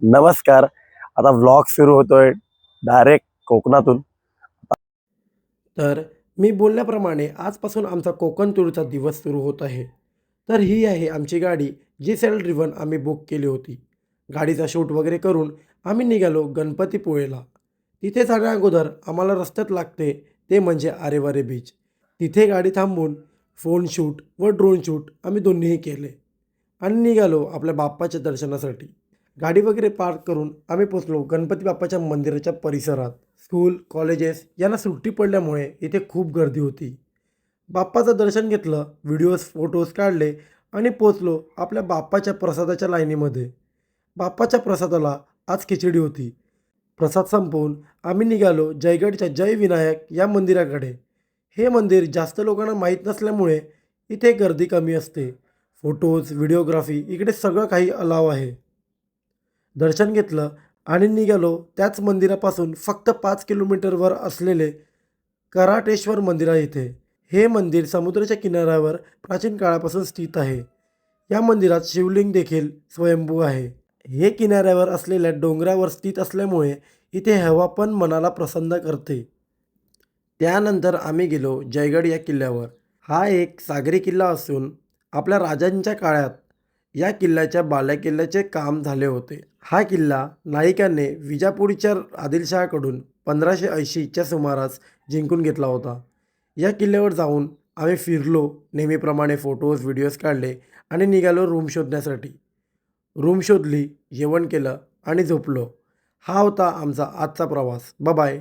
नमस्कार. आता व्लॉग सुरू होतोय डायरेक्ट कोकणातून. तर मी बोलल्याप्रमाणे आजपासून आमचा कोकण टूरचा दिवस सुरू होत आहे. तर ही आहे आमची गाडी, जी सेल्फ ड्रिव्हन आम्ही बुक केली होती. गाडीचा शूट वगैरे करून आम्ही निघालो गणपतीपुळेला. तिथे जाण्या अगोदर आम्हाला रस्त्यात लागते ते म्हणजे आरेवारे बीच. तिथे गाडी थांबवून फोन शूट व ड्रोन शूट आम्ही दोन्हीही केले आणि निघालो आपल्या बाप्पाच्या दर्शनासाठी. गाडी वगैरे पार्क करून आम्ही पोचलो गणपती बाप्पाच्या मंदिराच्या परिसरात. स्कूल, कॉलेजेस यांना सुट्टी पडल्यामुळे इथे खूप गर्दी होती. बाप्पाचं दर्शन घेतलं, व्हिडिओज, फोटोज काढले आणि पोचलो आपल्या बाप्पाच्या प्रसादाच्या लाईनीमध्ये. बाप्पाच्या प्रसादाला आज खिचडी होती. प्रसाद संपवून आम्ही निघालो जयगडच्या जय विनायक या मंदिराकडे. हे मंदिर जास्त लोकांना माहीत नसल्यामुळे इथे गर्दी कमी असते. फोटोज, व्हिडिओग्राफी इकडे सगळं काही अलाव आहे. दर्शन घेतलं आणि निघालो त्याच मंदिरापासून फक्त 5 किलोमीटरवर असलेले कराटेश्वर मंदिर आहे इथे. हे मंदिर समुद्राच्या किनाऱ्यावर प्राचीन काळापासून स्थित आहे. या मंदिरात शिवलिंग देखील स्वयंभू आहे. हे किनाऱ्यावर असलेल्या डोंगरावर स्थित असल्यामुळे इथे हवा पण मनाला प्रसन्न करते. त्यानंतर आम्ही गेलो जयगड या किल्ल्यावर. हा एक सागरी किल्ला असून आपल्या राजांच्या काळात या किल्ल्याच्या बालेकिल्ल्याचे काम झाले होते. हा किल्ला नाईकांनी विजापूरच्या आदिलशहाकडून 1580च्या सुमारास जिंकून घेतला होता. या किल्ल्यावर जाऊन आम्ही फिरलो, नेहमीप्रमाणे फोटोज, व्हिडिओज काढले आणि निघालो रूम शोधण्यासाठी. रूम शोधली, जेवण केलं आणि झोपलो. हा होता आमचा आजचा प्रवास. बाय.